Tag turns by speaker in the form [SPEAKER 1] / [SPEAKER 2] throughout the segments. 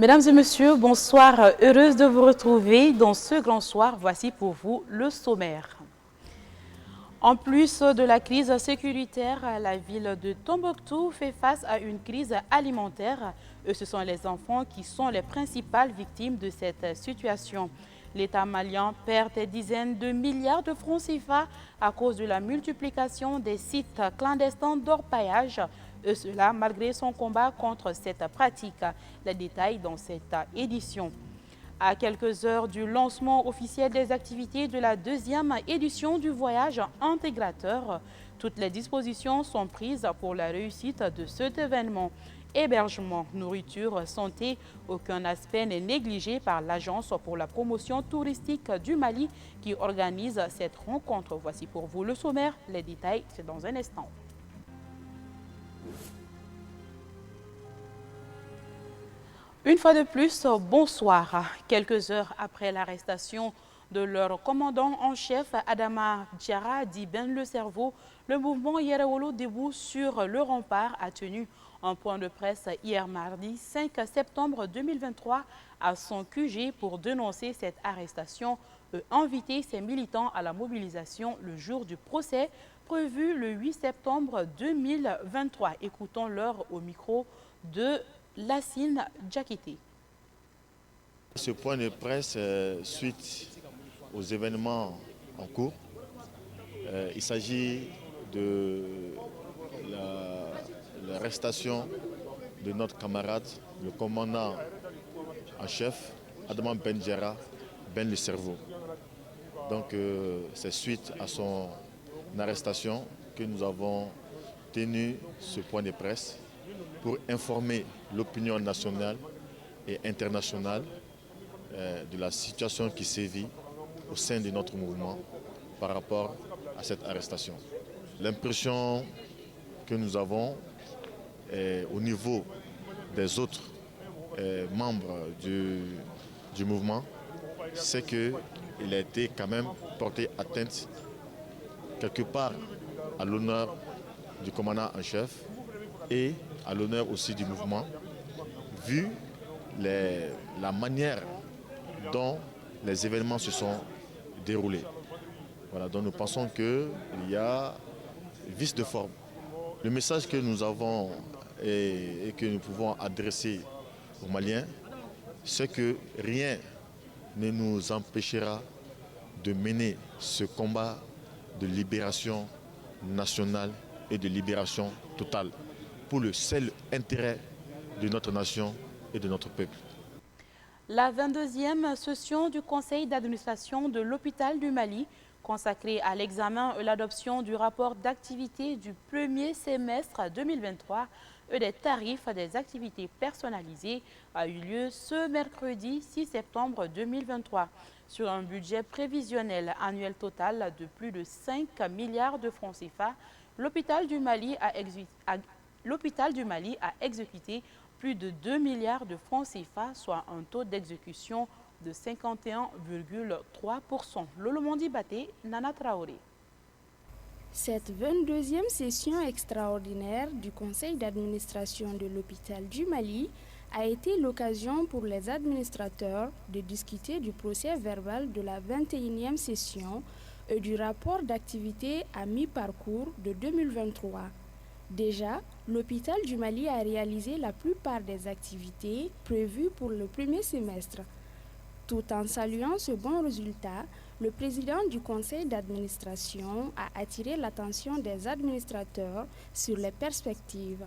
[SPEAKER 1] Mesdames et messieurs, bonsoir. Heureuse de vous retrouver dans ce grand soir. Voici pour vous le sommaire. En plus de la crise sécuritaire, la ville de Tombouctou fait face à une crise alimentaire. Ce sont les enfants qui sont les principales victimes de cette situation. L'État malien perd des dizaines de milliards de francs CFA à cause de la multiplication des sites clandestins d'orpaillage. Cela malgré son combat contre cette pratique. Les détails dans cette édition. À quelques heures du lancement officiel des activités de la deuxième édition du voyage intégrateur, toutes les dispositions sont prises pour la réussite de cet événement. Hébergement, nourriture, santé, aucun aspect n'est négligé par l'Agence pour la promotion touristique du Mali qui organise cette rencontre. Voici pour vous le sommaire. Les détails, c'est dans un instant. Une fois de plus, bonsoir. Quelques heures après l'arrestation de leur commandant en chef, Adama Diarra, dit Ben le Cerveau, le mouvement Yerawolo debout sur le rempart a tenu un point de presse hier mardi 5 septembre 2023 à son QG pour dénoncer cette arrestation et inviter ses militants à la mobilisation le jour du procès prévu le 8 septembre 2023. Écoutons-leur au micro de Lassine Djakité.
[SPEAKER 2] Ce point de presse suite aux événements en cours. Il s'agit de l'arrestation de notre camarade, le commandant en chef, Adama Ben Diarra, Ben le Cerveau. Donc c'est suite à son arrestation que nous avons tenu ce point de presse pour informer l'opinion nationale et internationale de la situation qui sévit au sein de notre mouvement par rapport à cette arrestation. L'impression que nous avons au niveau des autres membres du mouvement, c'est qu'il a été quand même porté atteinte quelque part à l'honneur du commandant en chef et à l'honneur aussi du mouvement, vu la manière dont les événements se sont déroulés. Voilà, donc nous pensons qu'il y a vice de forme. Le message que nous avons et que nous pouvons adresser aux Maliens, c'est que rien ne nous empêchera de mener ce combat de libération nationale et de libération totale, pour le seul intérêt de notre nation et de notre peuple.
[SPEAKER 1] La 22e session du Conseil d'administration de l'hôpital du Mali, consacrée à l'examen et l'adoption du rapport d'activité du premier semestre 2023 et des tarifs des activités personnalisées, a eu lieu ce mercredi 6 septembre 2023. Sur un budget prévisionnel annuel total de plus de 5 milliards de francs CFA, l'hôpital du Mali a exécuté plus de 2 milliards de francs CFA, soit un taux d'exécution de 51,3%. Lolo Mondi Baté, Nana Traoré.
[SPEAKER 3] Cette 22e session extraordinaire du Conseil d'administration de l'hôpital du Mali a été l'occasion pour les administrateurs de discuter du procès verbal de la 21e session et du rapport d'activité à mi-parcours de 2023. Déjà, l'hôpital du Mali a réalisé la plupart des activités prévues pour le premier semestre. Tout en saluant ce bon résultat, le président du conseil d'administration a attiré l'attention des administrateurs sur les perspectives.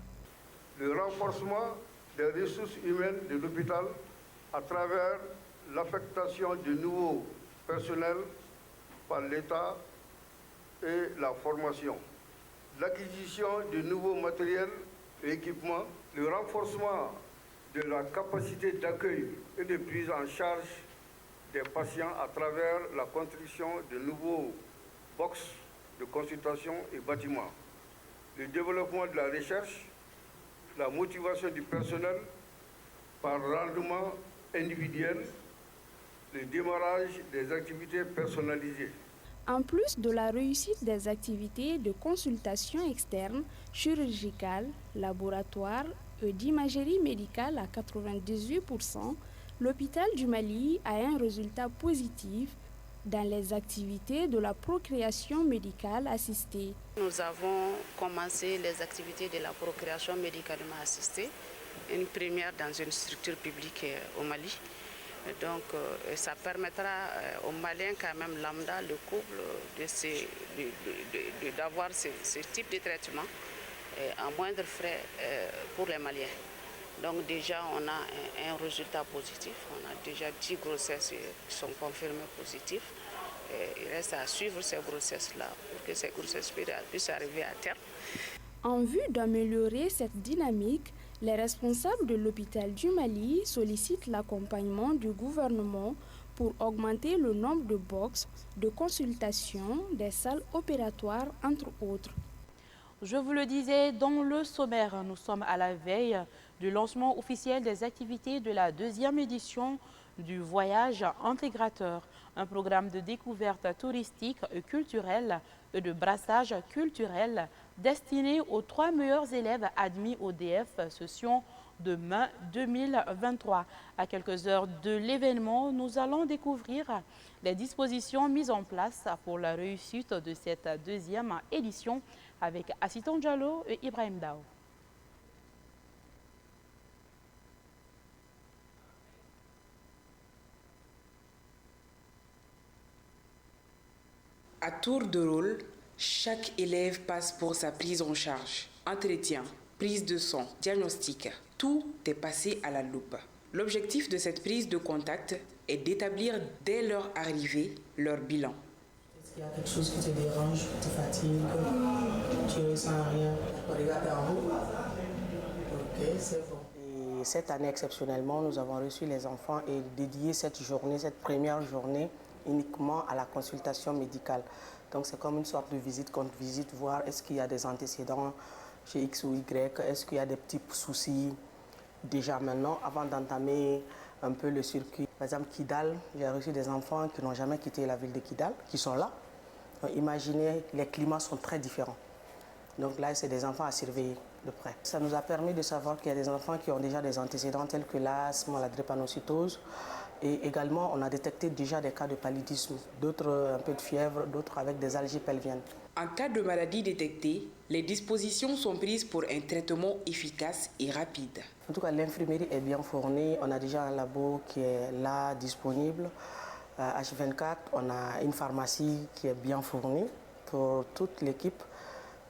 [SPEAKER 4] Le renforcement des ressources humaines de l'hôpital à travers l'affectation de nouveaux personnels par l'État et la formation. L'acquisition de nouveaux matériels et équipements, le renforcement de la capacité d'accueil et de prise en charge des patients à travers la construction de nouveaux box de consultation et bâtiments, le développement de la recherche, la motivation du personnel par rendement individuel, le démarrage des activités personnalisées.
[SPEAKER 3] En plus de la réussite des activités de consultation externe, chirurgicale, laboratoire et d'imagerie médicale à 98%, l'hôpital du Mali a un résultat positif dans les activités de la procréation médicale assistée.
[SPEAKER 5] Nous avons commencé les activités de la procréation médicalement assistée, une première dans une structure publique au Mali. Donc ça permettra aux Maliens quand même lambda, le couple, d'avoir ce type de traitement à moindre frais pour les Maliens. Donc déjà on a un résultat positif, on a déjà 10 grossesses qui sont confirmées positives. Il reste à suivre ces grossesses-là pour que ces grossesses puissent arriver à terme.
[SPEAKER 3] En vue d'améliorer cette dynamique, les responsables de l'hôpital du Mali sollicitent l'accompagnement du gouvernement pour augmenter le nombre de box, de consultations, des salles opératoires, entre autres.
[SPEAKER 1] Je vous le disais dans le sommaire, nous sommes à la veille du lancement officiel des activités de la 2e édition du voyage intégrateur, un programme de découverte touristique et culturelle et de brassage culturel destiné aux 3 meilleurs élèves admis au DF session de mai 2023. À quelques heures de l'événement, nous allons découvrir les dispositions mises en place pour la réussite de cette 2e édition avec Assiton Diallo et Ibrahim Dao.
[SPEAKER 6] À tour de rôle, chaque élève passe pour sa prise en charge. Entretien, prise de sang, diagnostic, tout est passé à la loupe. L'objectif de cette prise de contact est d'établir dès leur arrivée leur bilan.
[SPEAKER 7] Est-ce qu'il y a quelque chose qui te dérange, qui te fatigue, tu ne ressens rien? Regardez en haut. Ok, c'est bon.
[SPEAKER 8] Et cette année, exceptionnellement, nous avons reçu les enfants et dédié cette journée, cette première journée, uniquement à la consultation médicale. Donc c'est comme une sorte de visite qu'on visite, voir est-ce qu'il y a des antécédents chez X ou Y, est-ce qu'il y a des petits soucis déjà maintenant, avant d'entamer un peu le circuit. Par exemple, Kidal, j'ai reçu des enfants qui n'ont jamais quitté la ville de Kidal, qui sont là. Donc, imaginez, les climats sont très différents. Donc là, c'est des enfants à surveiller de près. Ça nous a permis de savoir qu'il y a des enfants qui ont déjà des antécédents tels que l'asthme, la drépanocytose. Et également, on a détecté déjà des cas de paludisme, d'autres un peu de fièvre, d'autres avec des algies pelviennes.
[SPEAKER 6] En cas de maladie détectée, les dispositions sont prises pour un traitement efficace et rapide.
[SPEAKER 8] En tout cas, l'infirmerie est bien fournie. On a déjà un labo qui est là, disponible. H24, on a une pharmacie qui est bien fournie pour toute l'équipe.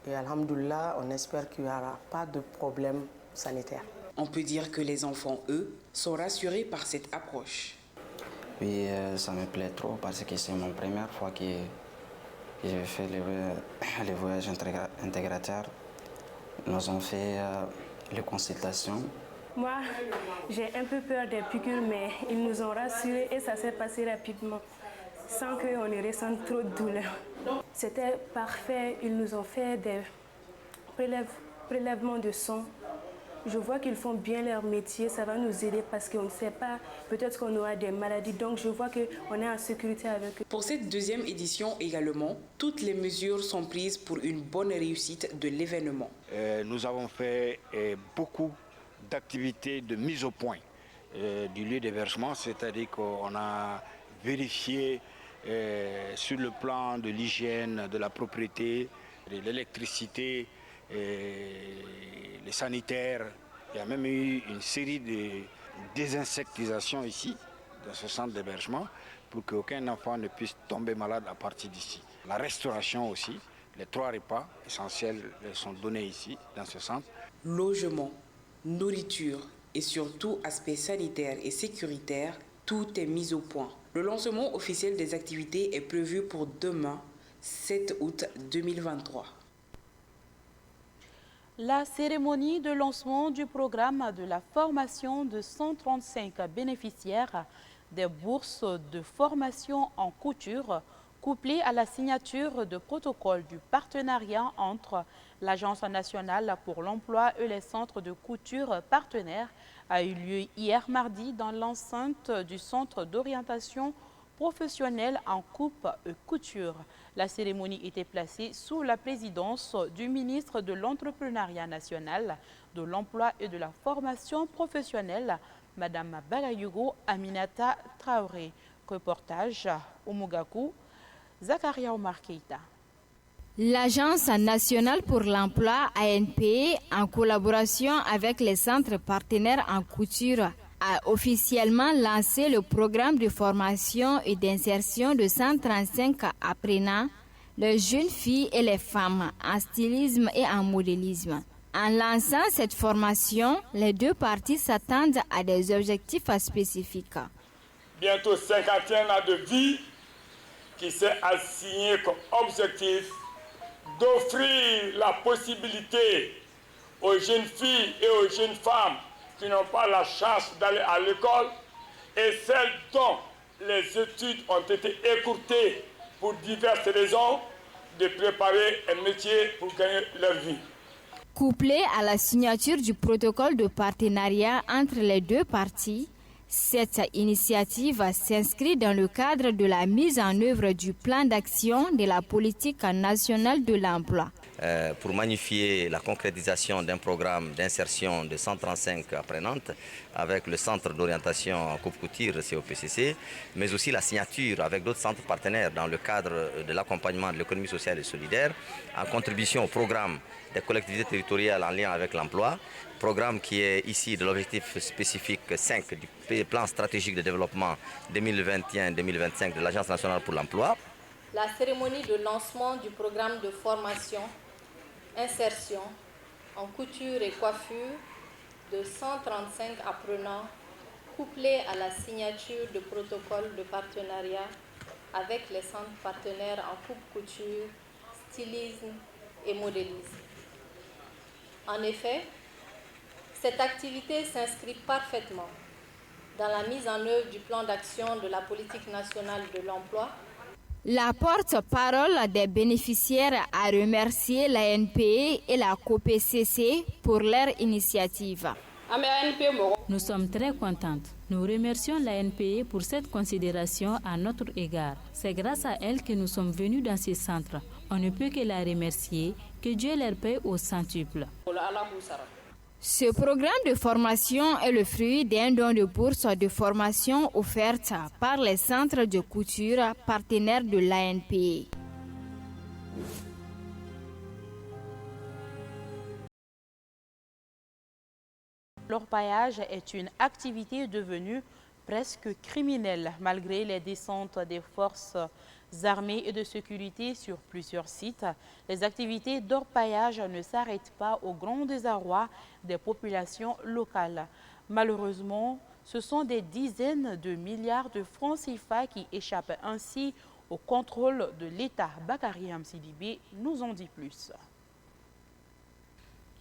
[SPEAKER 8] Et alhamdoulilah, on espère qu'il n'y aura pas de problème sanitaire.
[SPEAKER 6] On peut dire que les enfants, eux, sont rassurés par cette approche.
[SPEAKER 9] Oui, ça me plaît trop parce que c'est ma première fois que j'ai fait le voyage intégrateur. Nous avons fait les consultations.
[SPEAKER 10] Moi, j'ai un peu peur des piqûres, mais ils nous ont rassurés et ça s'est passé rapidement, sans qu'on ne ressente trop de douleur. C'était parfait, ils nous ont fait des prélèvements de sang. Je vois qu'ils font bien leur métier, ça va nous aider parce qu'on ne sait pas, peut-être qu'on aura des maladies, donc je vois qu'on est en sécurité avec eux.
[SPEAKER 6] Pour cette 2e édition également, toutes les mesures sont prises pour une bonne réussite de l'événement.
[SPEAKER 11] Nous avons fait beaucoup d'activités de mise au point du lieu d'hébergement, c'est-à-dire qu'on a vérifié sur le plan de l'hygiène, de la propriété, de l'électricité, les sanitaires. Il y a même eu une série de désinsectisations ici, dans ce centre d'hébergement, pour qu'aucun enfant ne puisse tomber malade à partir d'ici. La restauration aussi, les 3 repas essentiels sont donnés ici, dans ce centre.
[SPEAKER 6] Logement, nourriture et surtout aspect sanitaire et sécuritaire, tout est mis au point. Le lancement officiel des activités est prévu pour demain, 7 août 2023.
[SPEAKER 1] La cérémonie de lancement du programme de la formation de 135 bénéficiaires des bourses de formation en couture, couplée à la signature de protocole du partenariat entre l'Agence nationale pour l'emploi et les centres de couture partenaires, a eu lieu hier mardi dans l'enceinte du centre d'orientation professionnelle en coupe et couture. La cérémonie était placée sous la présidence du ministre de l'Entrepreneuriat national, de l'emploi et de la formation professionnelle, Madame Bagayugo Aminata Traoré. Reportage Omugaku, Zakaria Omar Keita.
[SPEAKER 12] L'Agence nationale pour l'emploi ANP, en collaboration avec les centres partenaires en couture, a officiellement lancé le programme de formation et d'insertion de 135 apprenants, les jeunes filles et les femmes en stylisme et en modélisme. En lançant cette formation, les deux parties s'attendent à des objectifs spécifiques.
[SPEAKER 13] Bientôt 51 ans de vie qui s'est assigné comme objectif d'offrir la possibilité aux jeunes filles et aux jeunes femmes qui n'ont pas la chance d'aller à l'école et celles dont les études ont été écourtées pour diverses raisons, de préparer un métier pour gagner leur vie.
[SPEAKER 12] Couplé à la signature du protocole de partenariat entre les deux parties, cette initiative s'inscrit dans le cadre de la mise en œuvre du plan d'action de la politique nationale de l'emploi.
[SPEAKER 14] Pour magnifier la concrétisation d'un programme d'insertion de 135 apprenantes avec le centre d'orientation coupe-couture COPCC, mais aussi la signature avec d'autres centres partenaires dans le cadre de l'accompagnement de l'économie sociale et solidaire, en contribution au programme des collectivités territoriales en lien avec l'emploi, programme qui est ici de l'objectif spécifique 5 du plan stratégique de développement 2021-2025 de l'Agence nationale pour l'emploi.
[SPEAKER 15] La cérémonie de lancement du programme de formation, insertion en couture et coiffure de 135 apprenants, couplée à la signature de protocole de partenariat avec les centres partenaires en coupe-couture, stylisme et modélisme. En effet, cette activité s'inscrit parfaitement dans la mise en œuvre du plan d'action de la politique nationale de l'emploi.
[SPEAKER 12] La porte-parole des bénéficiaires a remercié l'ANP et la COPCC pour leur initiative.
[SPEAKER 16] Nous sommes très contentes. Nous remercions l'ANPE pour cette considération à notre égard. C'est grâce à elle que nous sommes venus dans ces centres. On ne peut que la remercier. Que Dieu leur paie au centuple.
[SPEAKER 12] Ce programme de formation est le fruit d'un don de bourse de formation offerte par les centres de couture partenaires de l'ANP.
[SPEAKER 1] L'orpaillage est une activité devenue presque criminelle malgré les descentes des forces armées et de sécurité sur plusieurs sites. Les activités d'orpaillage ne s'arrêtent pas au grand désarroi des populations locales. Malheureusement, ce sont des dizaines de milliards de francs CFA qui échappent ainsi au contrôle de l'État. Bakary Sidibé nous en dit plus.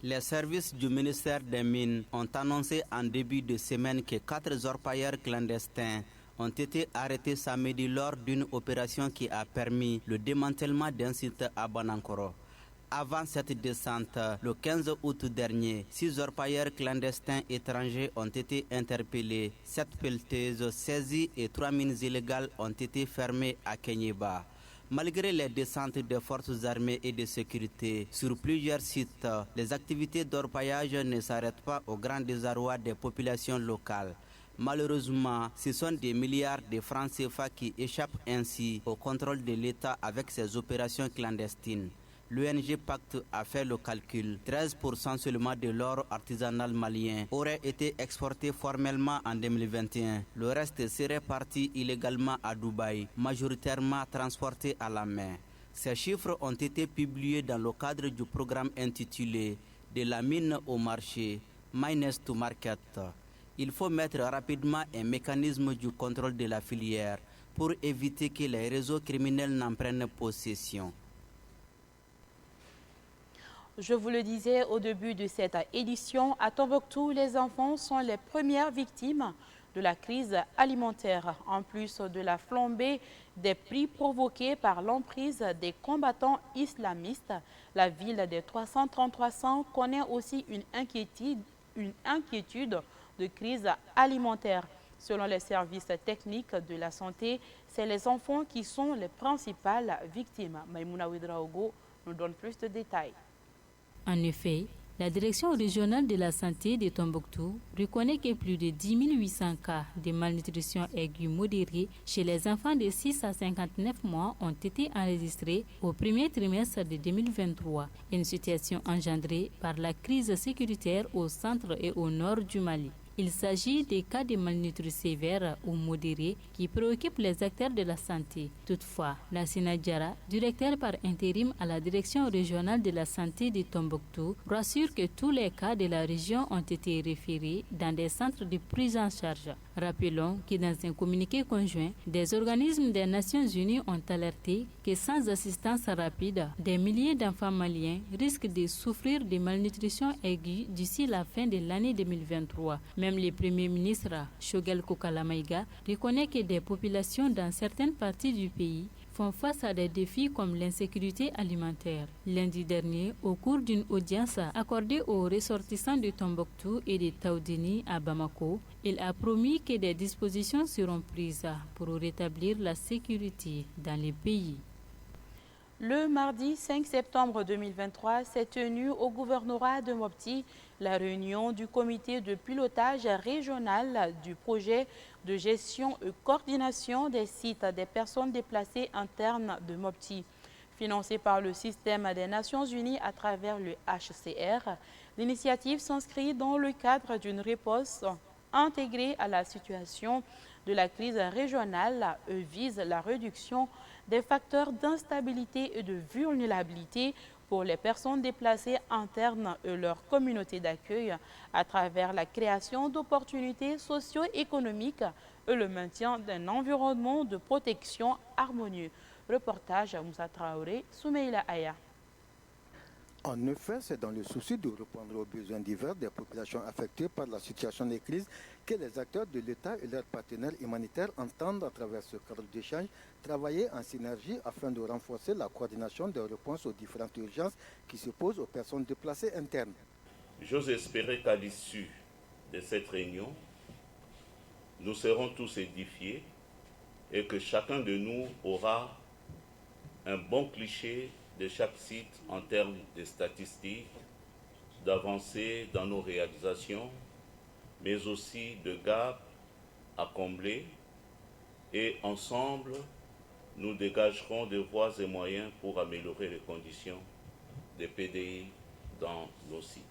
[SPEAKER 17] Les services du ministère des Mines ont annoncé en début de semaine que 4 orpailleurs clandestins ont été arrêtés samedi lors d'une opération qui a permis le démantèlement d'un site à Banankoro. Avant cette descente, le 15 août dernier, 6 orpailleurs clandestins étrangers ont été interpellés, 7 pelleteuses saisies et 3 mines illégales ont été fermées à Kenyeba. Malgré les descentes des forces armées et de sécurité sur plusieurs sites, les activités d'orpaillage ne s'arrêtent pas au grand désarroi des populations locales. Malheureusement, ce sont des milliards de francs CFA qui échappent ainsi au contrôle de l'État avec ces opérations clandestines. L'ONG Pacte a fait le calcul. 13% seulement de l'or artisanal malien aurait été exporté formellement en 2021. Le reste serait parti illégalement à Dubaï, majoritairement transporté à la main. Ces chiffres ont été publiés dans le cadre du programme intitulé « De la mine au marché, Mines to Market ». Il faut mettre rapidement un mécanisme du contrôle de la filière pour éviter que les réseaux criminels n'en prennent possession.
[SPEAKER 1] Je vous le disais au début de cette édition, à Tombouctou, les enfants sont les premières victimes de la crise alimentaire. En plus de la flambée des prix provoqués par l'emprise des combattants islamistes, la ville des 333 connaît aussi une inquiétude de crise alimentaire. Selon les services techniques de la santé, c'est les enfants qui sont les principales victimes. Maïmouna Ouedraogo nous donne plus de détails.
[SPEAKER 16] En effet, La direction régionale de la santé de Tombouctou reconnaît que plus de 10 800 cas de malnutrition aiguë modérée chez les enfants de 6 à 59 mois ont été enregistrés au premier trimestre de 2023, une situation engendrée par la crise sécuritaire au centre et au nord du Mali. Il s'agit des cas de malnutrition sévère ou modérée qui préoccupent les acteurs de la santé. Toutefois, Lassina Diarra, directeur par intérim à la direction régionale de la santé de Tombouctou, rassure que tous les cas de la région ont été référés dans des centres de prise en charge. Rappelons que dans un communiqué conjoint, des organismes des Nations Unies ont alerté que sans assistance rapide, des milliers d'enfants maliens risquent de souffrir de malnutrition aiguë d'ici la fin de l'année 2023. Même le Premier ministre, Choguel Kokalamaïga, reconnaît que des populations dans certaines parties du pays font face à des défis comme l'insécurité alimentaire. Lundi dernier, au cours d'une audience accordée aux ressortissants de Tombouctou et de Taoudini à Bamako, il a promis que des dispositions seront prises pour rétablir la sécurité dans le pays.
[SPEAKER 1] Le mardi 5 septembre 2023 s'est tenue au gouvernorat de Mopti la réunion du comité de pilotage régional du projet de gestion et coordination des sites des personnes déplacées internes de Mopti. Financé par le système des Nations Unies à travers le HCR, l'initiative s'inscrit dans le cadre d'une réponse intégrée à la situation de la crise régionale et vise la réduction des facteurs d'instabilité et de vulnérabilité pour les personnes déplacées internes et leur communauté d'accueil à travers la création d'opportunités socio-économiques et le maintien d'un environnement de protection harmonieux. Reportage à Moussa Traoré, Soumeila Aya.
[SPEAKER 18] En effet, c'est dans le souci de répondre aux besoins divers des populations affectées par la situation de crise que les acteurs de l'État et leurs partenaires humanitaires entendent, à travers ce cadre d'échange, travailler en synergie afin de renforcer la coordination des réponses aux différentes urgences qui se posent aux personnes déplacées internes.
[SPEAKER 19] J'ose espérer qu'à l'issue de cette réunion, nous serons tous édifiés et que chacun de nous aura un bon cliché de chaque site en termes de statistiques, d'avancées dans nos réalisations, mais aussi de gaps à combler. Et ensemble, nous dégagerons des voies et moyens pour améliorer les conditions des PDI dans nos sites.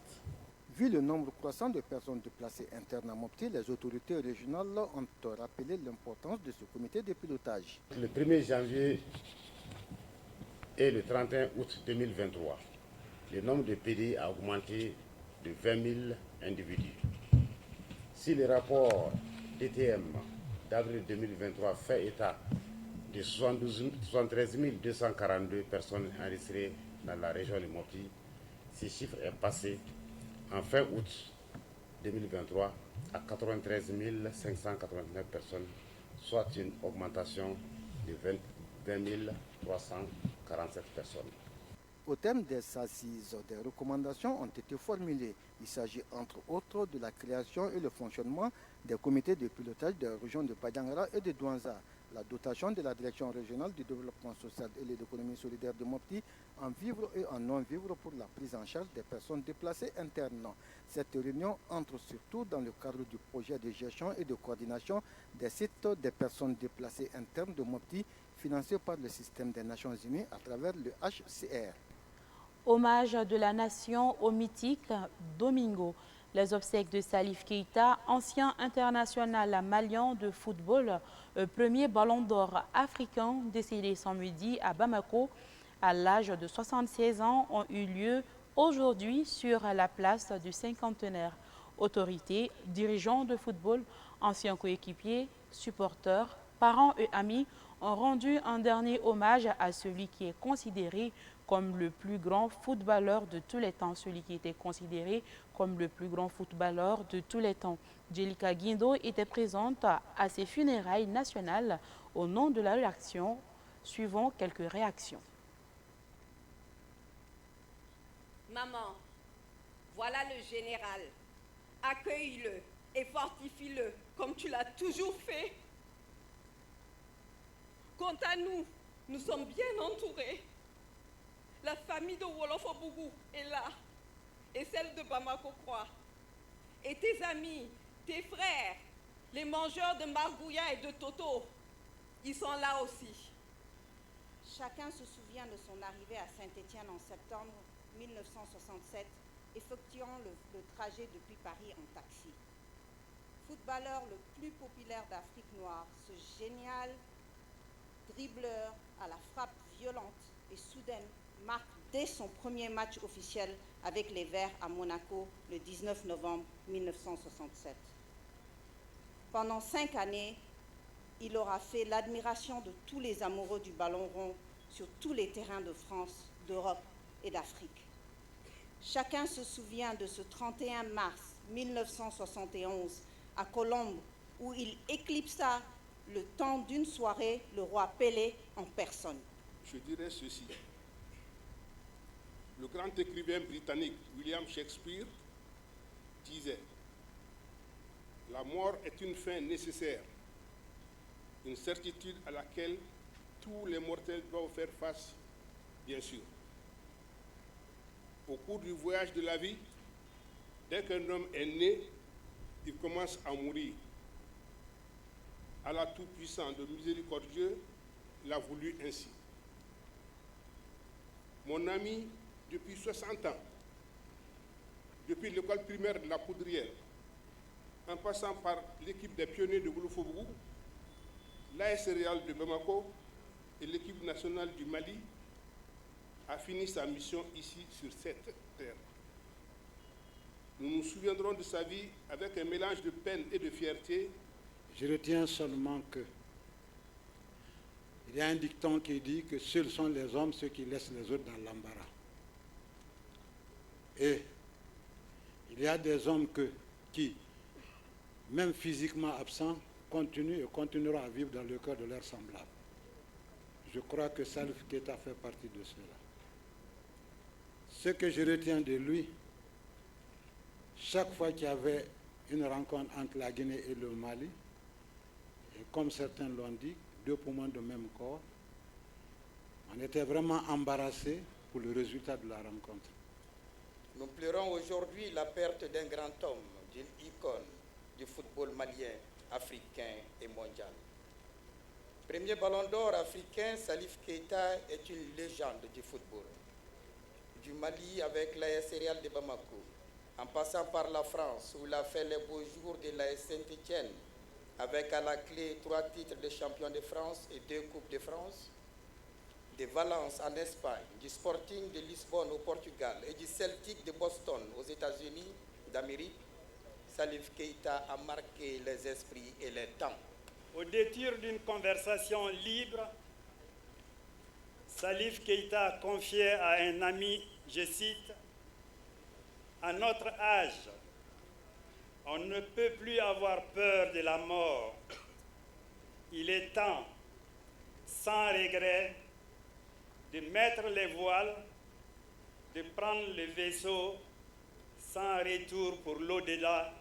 [SPEAKER 18] Vu le nombre croissant de personnes déplacées internes à Mopti, les autorités régionales ont rappelé l'importance de ce comité de pilotage.
[SPEAKER 20] Le 1er janvier et le 31 août 2023, le nombre de PDI a augmenté de 20 000 individus. Si le rapport DTM d'avril 2023 fait état de 73 242 personnes enregistrées dans la région de Mopti, ce chiffre est passé en fin août 2023 à 93 589 personnes, soit une augmentation de 20 347 personnes.
[SPEAKER 18] Au terme des assises, des recommandations ont été formulées. Il s'agit entre autres de la création et le fonctionnement des comités de pilotage des régions de Badiangara et de Douanza, la dotation de la direction régionale du développement social et de l'économie solidaire de Mopti en vivre et en non-vivre pour la prise en charge des personnes déplacées internes. Cette réunion entre surtout dans le cadre du projet de gestion et de coordination des sites des personnes déplacées internes de Mopti financé par le système des Nations Unies à travers le HCR.
[SPEAKER 1] Hommage de la nation au mythique Domingo. Les obsèques de Salif Keïta, ancien international malien de football, premier ballon d'or africain décédé samedi à Bamako à l'âge de 76 ans, ont eu lieu aujourd'hui sur la place du cinquantenaire. Autorités, dirigeants de football, anciens coéquipiers, supporters, parents et amis ont rendu un dernier hommage à celui qui est considéré comme le plus grand footballeur de tous les temps, celui qui était considéré comme le plus grand footballeur de tous les temps. Jelika Guindo était présente à ses funérailles nationales au nom de la réaction. Suivons quelques réactions.
[SPEAKER 21] Maman, voilà le général. Accueille-le et fortifie-le comme tu l'as toujours fait. Quant à nous, nous sommes bien entourés. La famille de Wolofobougou est là et celle de Bamako croient. Et tes amis, tes frères, les mangeurs de margouillat et de toto, ils sont là aussi.
[SPEAKER 2] Chacun se souvient de son arrivée à Saint-Étienne en septembre 1967, effectuant le trajet depuis Paris en taxi. Footballeur le plus populaire d'Afrique noire, ce génial dribbleur à la frappe violente et soudaine marque dès son premier match officiel avec les Verts à Monaco le 19 novembre 1967. Pendant 5 années, il aura fait l'admiration de tous les amoureux du ballon rond sur tous les terrains de France, d'Europe et d'Afrique. Chacun se souvient de ce 31 mars 1971 à Colombes, où il éclipsa le temps d'une soirée le roi Pelé en personne.
[SPEAKER 22] Je dirais ceci. Le grand écrivain britannique William Shakespeare disait « La mort est une fin nécessaire, une certitude à laquelle tous les mortels doivent faire face, bien sûr. Au cours du voyage de la vie, dès qu'un homme est né, il commence à mourir. Allah Tout-Puissant de miséricordieux l'a voulu ainsi. Mon ami, depuis 60 ans, depuis l'école primaire de la Poudrière, en passant par l'équipe des pionniers de Gouloufobougou, l'AS Real de Bamako et l'équipe nationale du Mali, a fini sa mission ici sur cette terre. Nous nous souviendrons de sa vie avec un mélange de peine et de fierté.
[SPEAKER 23] Je retiens seulement que il y a un dicton qui dit que seuls sont les hommes ceux qui laissent les autres dans l'embarras. Et il y a des hommes qui, même physiquement absents, continuent et continueront à vivre dans le cœur de leurs semblables. Je crois que Salif Keita fait partie de cela. Ce que je retiens de lui, chaque fois qu'il y avait une rencontre entre la Guinée et le Mali, et comme certains l'ont dit, 2 poumons de même corps, on était vraiment embarrassés pour le résultat de la rencontre.
[SPEAKER 24] Nous pleurons aujourd'hui la perte d'un grand homme, d'une icône du football malien, africain et mondial. Premier ballon d'or africain, Salif Keita est une légende du football. Du Mali avec l'AS Real de Bamako, en passant par la France, où il a fait les beaux jours de l'AS Saint-Étienne, avec à la clé 3 titres de champion de France et 2 Coupes de France, de Valence en Espagne, du Sporting de Lisbonne au Portugal et du Celtic de Boston aux États-Unis d'Amérique, Salif Keita a marqué les esprits et les temps.
[SPEAKER 25] Au détour d'une conversation libre, Salif Keita confiait à un ami, je cite, « À notre âge, on ne peut plus avoir peur de la mort. Il est temps, sans regret, de mettre les voiles, de prendre le vaisseau sans retour pour l'au-delà. »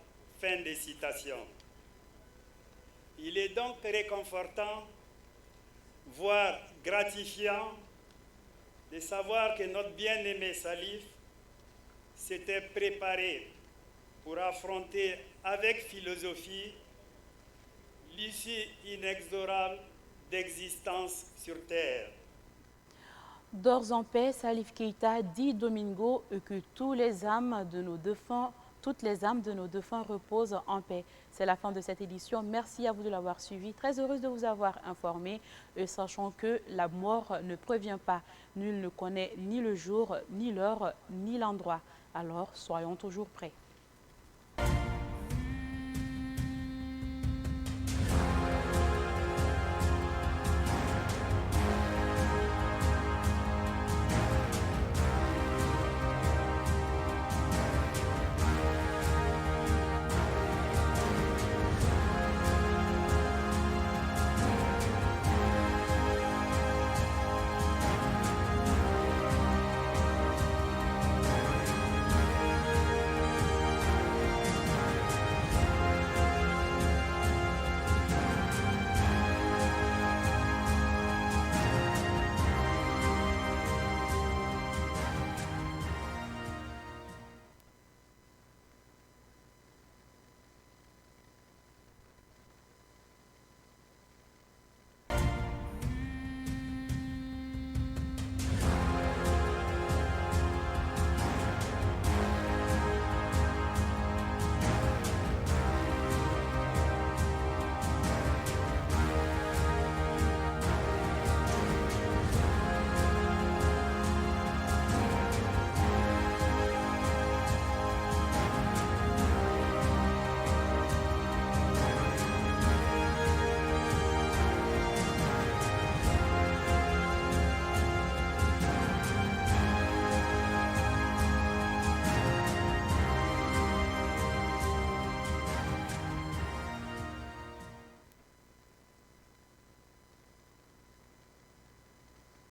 [SPEAKER 25] Fin de citation. Il est donc réconfortant, voire gratifiant, de savoir que notre bien-aimé Salif s'était préparé pour affronter avec philosophie l'issue inexorable d'existence sur Terre.
[SPEAKER 1] Dors en paix, Salif Keita dit Domingo que toutes les âmes de nos défunts reposent en paix. C'est la fin de cette édition. Merci à vous de l'avoir suivi. Très heureuse de vous avoir informé, sachant que la mort ne prévient pas. Nul ne connaît ni le jour, ni l'heure, ni l'endroit. Alors, soyons toujours prêts.